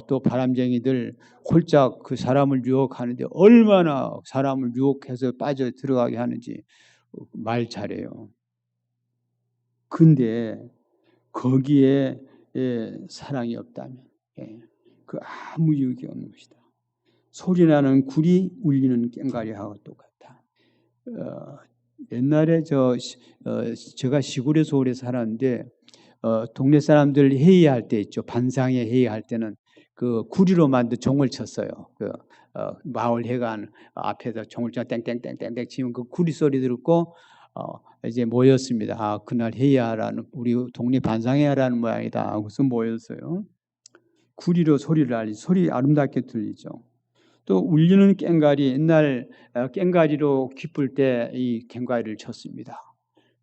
또 바람쟁이들 홀짝 그 사람을 유혹하는데 얼마나 사람을 유혹해서 빠져 들어가게 하는지 말 잘해요. 근데 거기에 사랑이 없다면 그 아무 유익이 없는 것이다. 소리나는 굴이 울리는 꽹과리하고 똑같다. 옛날에 제가 시골에서 오래 살았는데 동네 사람들 회의할 때 있죠. 반상회 회의할 때는 그 구리로 만든 종을 쳤어요. 마을 회관 앞에서 종을 쳐 땡땡땡땡땡 치면 그 구리 소리 듣고 이제 모였습니다. 아, 그날 회의하라는, 우리 동네 반상회하라는 모양이다 하고서 모였어요. 구리로 소리를 알리죠. 소리 아름답게 들리죠. 또 울리는 꽹과리, 옛날 꽹과리로 기쁠 때 이 꽹과리를 쳤습니다.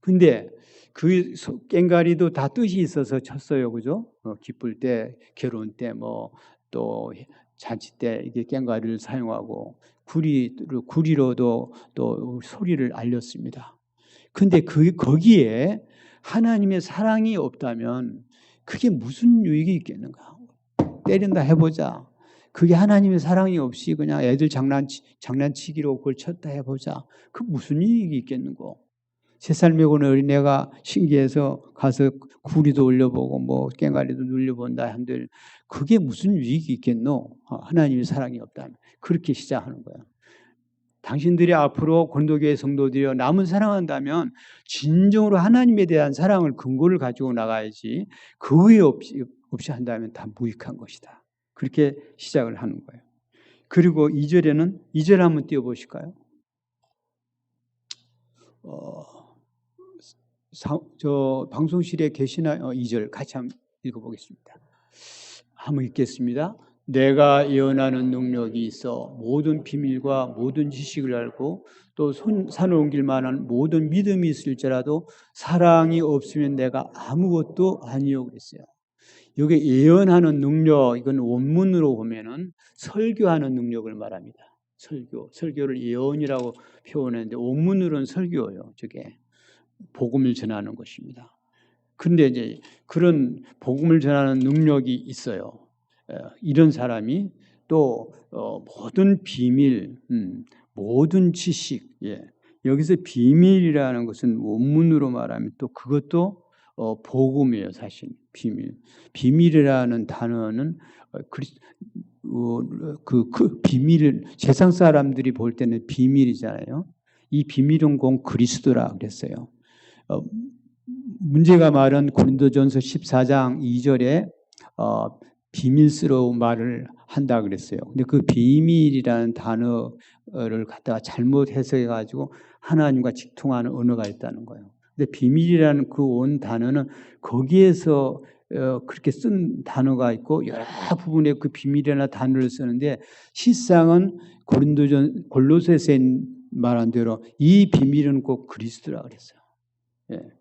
근데 그 꽹과리도 다 뜻이 있어서 쳤어요. 그죠? 기쁠 때, 결혼 때, 뭐 또 잔치 때 이게 꽹과리를 사용하고 구리로도 또 소리를 알렸습니다. 근데 거기에 하나님의 사랑이 없다면 그게 무슨 유익이 있겠는가? 때린다 해보자. 그게 하나님의 사랑이 없이 그냥 애들 장난치기로 그걸 쳤다 해보자. 그 무슨 이익이 있겠는고? 3살 먹은 어린애가 신기해서 가서 구리도 올려보고 뭐 꽹과리도 눌려본다 한들 그게 무슨 유익이 있겠노? 하나님의 사랑이 없다면. 그렇게 시작하는 거야. 당신들이 앞으로 고린도교회 성도들이여 남은 사랑한다면 진정으로 하나님에 대한 사랑을 근거를 가지고 나가야지 그 외에 없이 한다면 다 무익한 것이다. 그렇게 시작을 하는 거예요. 그리고 2절에는 2절 한번 띄워보실까요? 저 방송실에 계시나요? 2절 같이 한번 읽어보겠습니다. 한번 읽겠습니다. 내가 예언하는 능력이 있어 모든 비밀과 모든 지식을 알고 또 산을 옮길 만한 모든 믿음이 있을지라도 사랑이 없으면 내가 아무것도 아니요 그랬어요. 여기 예언하는 능력, 이건 원문으로 보면은 설교하는 능력을 말합니다. 설교를 예언이라고 표현했는데 원문으로는 설교예요. 저게 복음을 전하는 것입니다. 그런데 이제 그런 복음을 전하는 능력이 있어요. 이런 사람이 또 모든 비밀, 모든 지식, 여기서 비밀이라는 것은 원문으로 말하면 또 그것도 복음이에요. 사실 비밀이라는 단어는 그 비밀을 세상 사람들이 볼 때는 비밀이잖아요. 이 비밀은 곧 그리스도라 그랬어요. 문제가 말은 고린도전서 14장 2절에 비밀스러운 말을 한다 그랬어요. 근데 그 비밀이라는 단어를 갖다가 잘못 해석해 가지고 하나님과 직통하는 언어가 있다는 거예요. 근데 비밀이라는 그 원 단어는 거기에서 그렇게 쓴 단어가 있고 여러 부분에 그 비밀이라는 단어를 쓰는데 실상은 골로새서에 말한 대로 이 비밀은 꼭 그리스도라 그랬어요.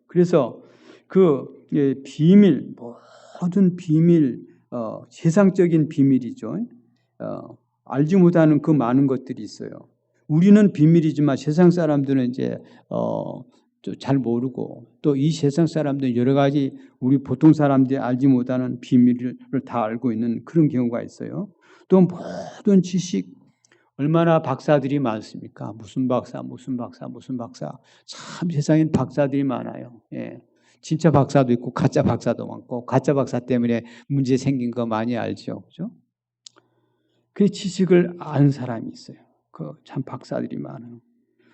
그래서 그 비밀, 모든 비밀, 세상적인 비밀이죠. 알지 못하는 그 많은 것들이 있어요. 우리는 비밀이지만 세상 사람들은 이제 잘 모르고 또 이 세상 사람들은 여러 가지 우리 보통 사람들이 알지 못하는 비밀을 다 알고 있는 그런 경우가 있어요. 또 모든 지식, 얼마나 박사들이 많습니까? 무슨 박사. 참 세상엔 박사들이 많아요. 진짜 박사도 있고 가짜 박사도 많고 가짜 박사 때문에 문제 생긴 거 많이 알죠, 그죠? 그 지식을 아는 사람이 있어요. 그 참 박사들이 많아요.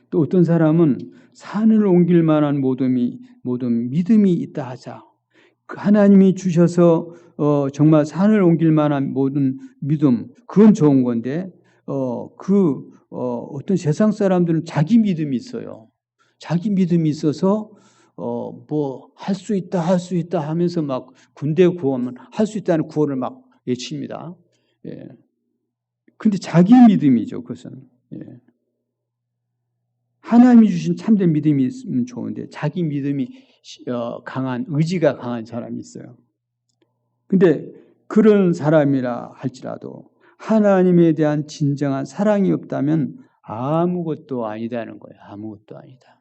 또 어떤 사람은 산을 옮길 만한 모든 믿음이 있다 하자. 하나님이 주셔서 정말 산을 옮길 만한 모든 믿음, 그건 좋은 건데 어떤 세상 사람들은 자기 믿음이 있어요. 자기 믿음이 있어서 뭐 할 수 있다 하면서 막 군대 구원은 할 수 있다는 구원을 막 외칩니다. 근데 자기 믿음이죠, 그것은. 하나님이 주신 참된 믿음이 있으면 좋은데 자기 믿음이 강한, 의지가 강한 사람이 있어요. 근데 그런 사람이라 할지라도 하나님에 대한 진정한 사랑이 없다면 아무것도 아니다는 거예요. 아무것도 아니다.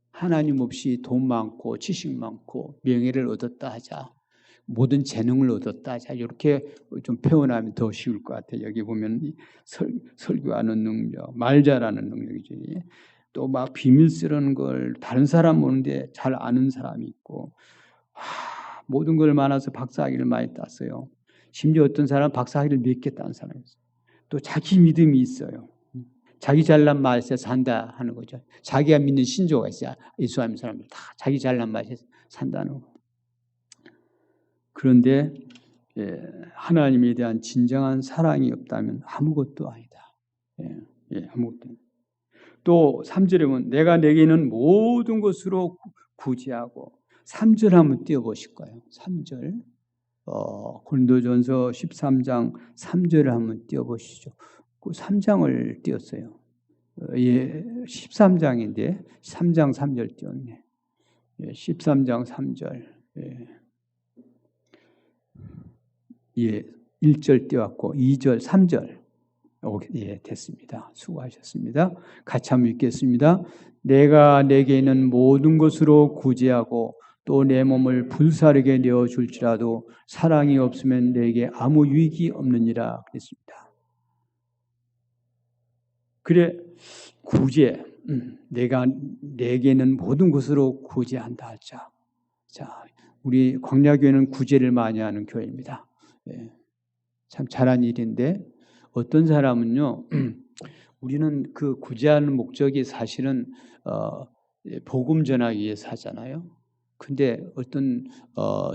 하나님 없이 돈 많고 지식 많고 명예를 얻었다 하자. 모든 재능을 얻었다 하자. 이렇게 좀 표현하면 더 쉬울 것 같아요. 여기 보면 설교하는 능력, 말 잘하는 능력이죠. 또 막 비밀스러운 걸 다른 사람 보는데 잘 아는 사람이 있고 모든 걸 많아서 박사학위를 많이 땄어요. 심지어 어떤 사람은 박사학위를 몇 개 딴 사람이 있어요. 또 자기 믿음이 있어요. 자기 잘난 맛에 산다 하는 거죠. 자기가 믿는 신조가 있어요. 예수하는 사람들 다 자기 잘난 맛에 산다는 거. 그런데 하나님에 대한 진정한 사랑이 없다면 아무것도 아니다. 아무것도. 또 3절에 보면 내가 내게는 모든 것으로 구제하고 3절 한번 띄워보실 거예요. 3절. 고린도전서 13장 3절을 한번 띄워보시죠. 그 3장을 띄웠어요. 13장인데 3장 3절 띄웠네. 13장 3절. 1절 띄웠고 2절, 3절. 됐습니다. 수고하셨습니다. 같이 한번 읽겠습니다. 내가 내게 있는 모든 것으로 구제하고 또 내 몸을 불사르게 내어줄지라도 사랑이 없으면 내게 아무 유익이 없느니라 그랬습니다. 그래, 구제. 내가 내게는 모든 것으로 구제한다 하자. 자, 우리 광야교회는 구제를 많이 하는 교회입니다. 참 잘한 일인데 어떤 사람은요, 우리는 그 구제하는 목적이 사실은 복음 전하기 위해서 하잖아요. 근데 어떤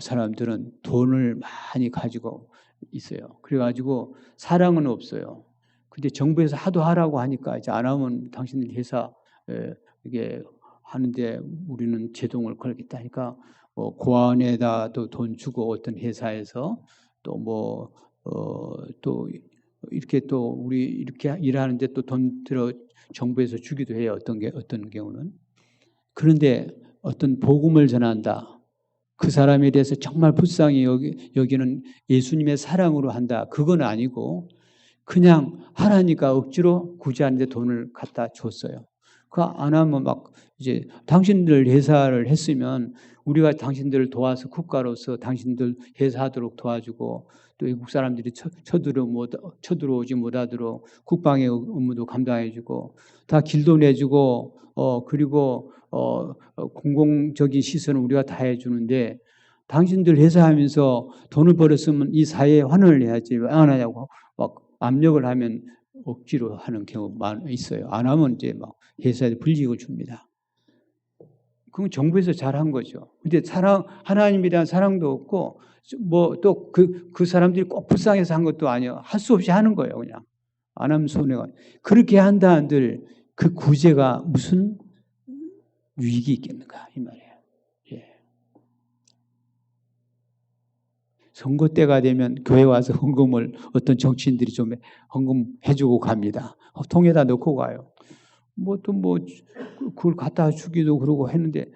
사람들은 돈을 많이 가지고 있어요. 그래가지고 사랑은 없어요. 근데 정부에서 하도 하라고 하니까 이제 안 하면 당신들 회사 이게 하는데 우리는 제동을 걸겠다 하니까 고안에다도 돈 주고 어떤 회사에서 또 또 이렇게 또 우리 이렇게 일하는데 또 돈 들어 정부에서 주기도 해요. 어떤 경우는. 그런데 어떤 복음을 전한다. 그 사람에 대해서 정말 불쌍히 여기는 예수님의 사랑으로 한다. 그건 아니고 그냥 하라니까 억지로 구제하는데 돈을 갖다 줬어요. 그 안 하면 막 이제 당신들 회사를 했으면 우리가 당신들을 도와서 국가로서 당신들 회사하도록 도와주고 또 외국 사람들이 쳐들어오지 못하도록 국방의 업무도 감당해주고 다 길도 내주고 그리고 공공적인 시설은 우리가 다 해주는데 당신들 회사하면서 돈을 벌었으면 이 사회에 환원을 해야지 왜 안 하냐고 막 압력을 하면 억지로 하는 경우가 있어요. 안 하면 이제 막 회사에 불이익을 줍니다. 그건 정부에서 잘한 거죠. 근데 하나님에 대한 사랑도 없고 또 그 사람들이 꼭 불쌍해서 한 것도 아니에요. 할 수 없이 하는 거예요, 그냥. 안 하면 손해가. 그렇게 한다 한들 그 구제가 무슨 유익이 있겠는가 이 말이에요. 선거 때가 되면 교회 와서 헌금을 어떤 정치인들이 좀 헌금해주고 갑니다. 통에다 넣고 가요. 그걸 갖다 주기도 그러고 했는데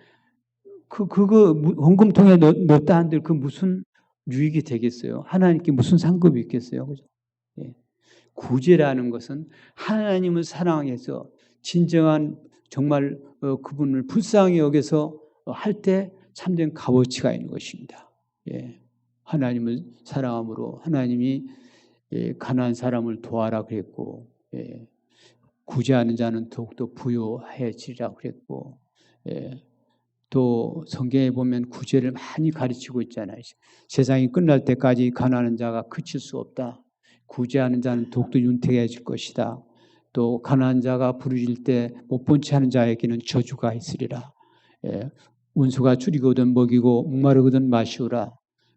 그거 헌금통에 넣었다 한들 그 무슨 유익이 되겠어요? 하나님께 무슨 상급이 있겠어요? 그죠? 구제라는 것은 하나님을 사랑해서 진정한 정말 그분을 불쌍히 여겨서 할 때 참된 값어치가 있는 것입니다. 하나님을 사랑함으로 하나님이 가난한 사람을 도와라 그랬고 구제하는 자는 더욱더 부유해지리라 그랬고 또 성경에 보면 구제를 많이 가르치고 있잖아요. 세상이 끝날 때까지 가난한 자가 그칠 수 없다. 구제하는 자는 더욱더 윤택해질 것이다. 또 가난한 자가 부르짖을 때 못 본 채 하는 자에게는 저주가 있으리라. 원수가 줄이거든 먹이고 목마르거든 마시오라.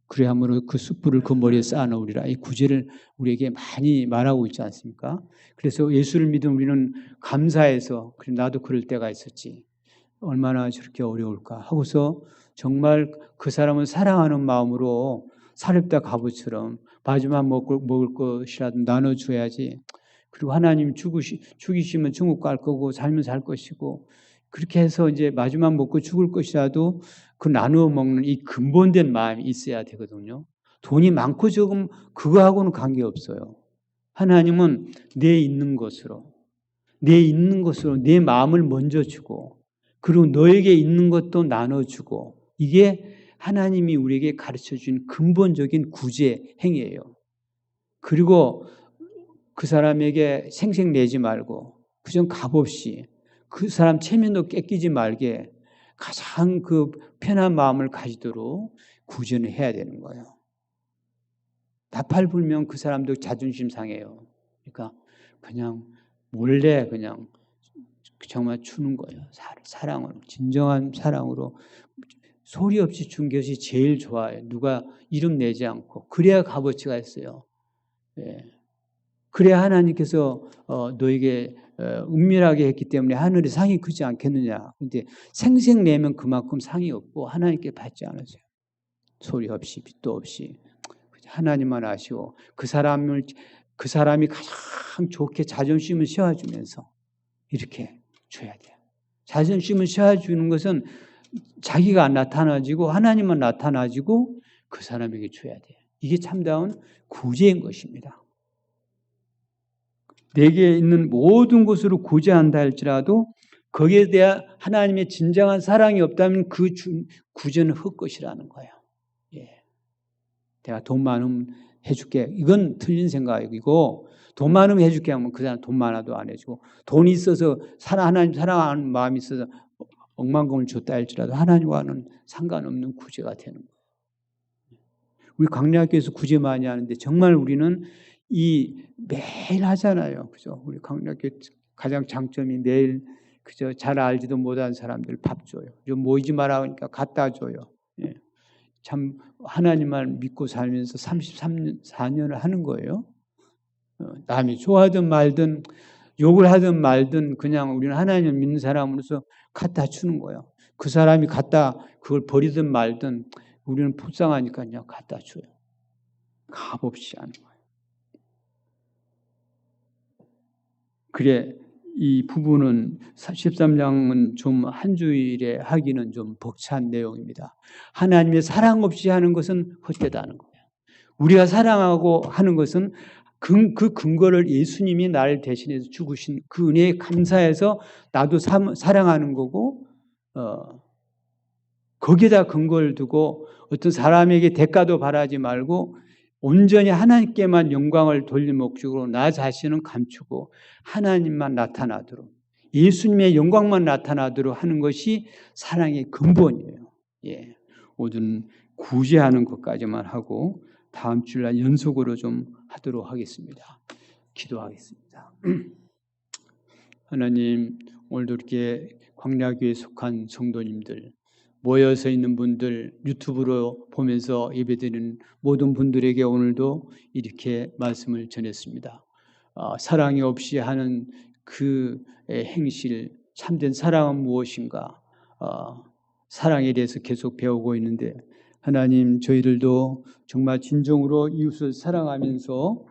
그래야므로 그 숯불을 그 머리에 쌓아놓으리라. 이 구제를 우리에게 많이 말하고 있지 않습니까? 그래서 예수를 믿은 우리는 감사해서 그래 나도 그럴 때가 있었지. 얼마나 저렇게 어려울까 하고서 정말 그 사람을 사랑하는 마음으로 사렙다 가부처럼 마지막 먹을 것이라도 나눠줘야지. 그리고 하나님 죽이시면 천국 갈 거고 살면 살 것이고 그렇게 해서 이제 마지막 먹고 죽을 것이라도 그 나누어 먹는 이 근본된 마음이 있어야 되거든요. 돈이 많고 적으면 그거하고는 관계없어요. 하나님은 내 있는 것으로 내 마음을 먼저 주고 그리고 너에게 있는 것도 나눠주고 이게 하나님이 우리에게 가르쳐준 근본적인 구제 행위예요. 그리고 그 사람에게 생색 내지 말고 그저 값없이 그 사람 체면도 뺏기지 말게 가장 그 편한 마음을 가지도록 구제를 해야 되는 거예요. 나팔 불면 그 사람도 자존심 상해요. 그러니까 그냥 몰래 그냥 정말 주는 거예요. 사랑으로 진정한 사랑으로 소리 없이 준 것이 제일 좋아요. 누가 이름 내지 않고. 그래야 값어치가 있어요. 예. 그래야 하나님께서 너에게 은밀하게 했기 때문에 하늘에 상이 크지 않겠느냐. 그런데 생생 내면 그만큼 상이 없고 하나님께 받지 않으세요. 소리 없이 빛도 없이 하나님만 아시고 그 사람이 가장 좋게 자존심을 세워주면서 이렇게 줘야 돼요. 자존심을 세워주는 것은 자기가 나타나지고 하나님만 나타나지고 그 사람에게 줘야 돼요. 이게 참다운 구제인 것입니다. 내게 있는 모든 것으로 구제한다 할지라도 거기에 대한 하나님의 진정한 사랑이 없다면 그 구제는 헛것이라는 거예요. 예. 내가 돈 많으면 해줄게. 이건 틀린 생각이고 돈 많으면 해줄게 하면 그 사람 돈 많아도 안 해주고 돈이 있어서 하나님 사랑하는 마음이 있어서 억만금을 줬다 할지라도 하나님과는 상관없는 구제가 되는 거예요. 우리 강림학교에서 구제 많이 하는데 정말 우리는 매일 하잖아요. 그죠? 우리 강림학교 가장 장점이 매일 그저 잘 알지도 못한 사람들 밥 줘요. 좀 모이지 마라 하니까 갖다 줘요. 예. 참 하나님만 믿고 살면서 34년을 하는 거예요. 남이 좋아하든 말든 욕을 하든 말든 그냥 우리는 하나님을 믿는 사람으로서 갖다 주는 거예요. 그 사람이 갖다 그걸 버리든 말든 우리는 불쌍하니까 그냥 갖다 줘요. 값없이 하는 거예요. 그래 이 부분은 13장은 좀 한 주일에 하기는 좀 벅찬 내용입니다. 하나님의 사랑 없이 하는 것은 헛되다는 거예요. 우리가 사랑하고 하는 것은 그 근거를 예수님이 나를 대신해서 죽으신 그 은혜에 감사해서 나도 사랑하는 거고 거기에다 근거를 두고 어떤 사람에게 대가도 바라지 말고 온전히 하나님께만 영광을 돌릴 목적으로 나 자신은 감추고 하나님만 나타나도록 예수님의 영광만 나타나도록 하는 것이 사랑의 근본이에요. 예, 모든 구제하는 것까지만 하고 다음 주일날 연속으로 좀 하도록 하겠습니다. 기도하겠습니다. 하나님, 오늘도 이렇게 광야교회에 속한 성도님들 모여서 있는 분들 유튜브로 보면서 예배드리는 모든 분들에게 오늘도 이렇게 말씀을 전했습니다. 사랑이 없이 하는 그 행실, 참된 사랑은 무엇인가? 사랑에 대해서 계속 배우고 있는데 하나님 저희들도 정말 진정으로 이웃을 사랑하면서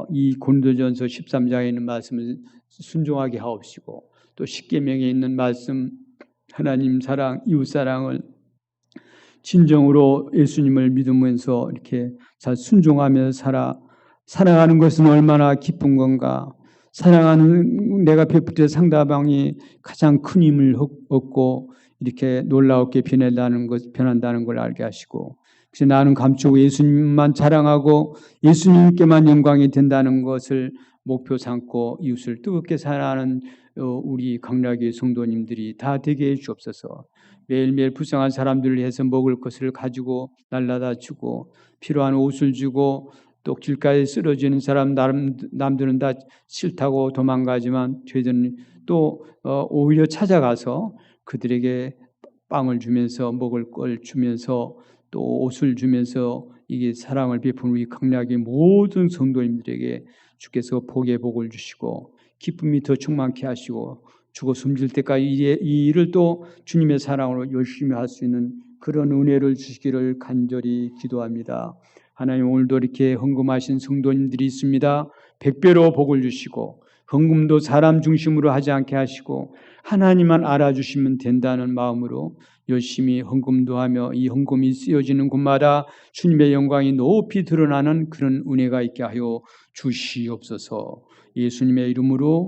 이 고린도전서 13장에 있는 말씀을 순종하게 하옵시고 또 십계명에 있는 말씀 하나님 사랑, 이웃 사랑을 진정으로 예수님을 믿으면서 이렇게 잘 순종하며 사랑하는 것은 얼마나 기쁜 건가. 사랑하는 내가 베풀 때 상대방이 가장 큰 힘을 얻고 이렇게 놀랍게 변한다는 걸 알게 하시고 그래서 나는 감추고 예수님만 자랑하고 예수님께만 영광이 된다는 것을 목표 삼고 이웃을 뜨겁게 사랑하는 우리 강락의 성도님들이 다 되게 해 주옵소서. 매일매일 불쌍한 사람들을 위해서 먹을 것을 가지고 날라다 주고 필요한 옷을 주고 또 길가에 쓰러지는 사람 남들은 다 싫다고 도망가지만 저희들은 또 오히려 찾아가서 그들에게 빵을 주면서 먹을 걸 주면서 또 옷을 주면서 이게 사랑을 베푼 우리 강락의 모든 성도님들에게 주께서 복의 복을 주시고 기쁨이 더 충만케 하시고 죽어 숨질 때까지 이 일을 또 주님의 사랑으로 열심히 할 수 있는 그런 은혜를 주시기를 간절히 기도합니다. 하나님 오늘도 이렇게 헌금하신 성도님들이 있습니다. 100배로 복을 주시고 헌금도 사람 중심으로 하지 않게 하시고 하나님만 알아주시면 된다는 마음으로 열심히 헌금도 하며 이 헌금이 쓰여지는 곳마다 주님의 영광이 높이 드러나는 그런 은혜가 있게 하여 주시옵소서. 예수님의 이름으로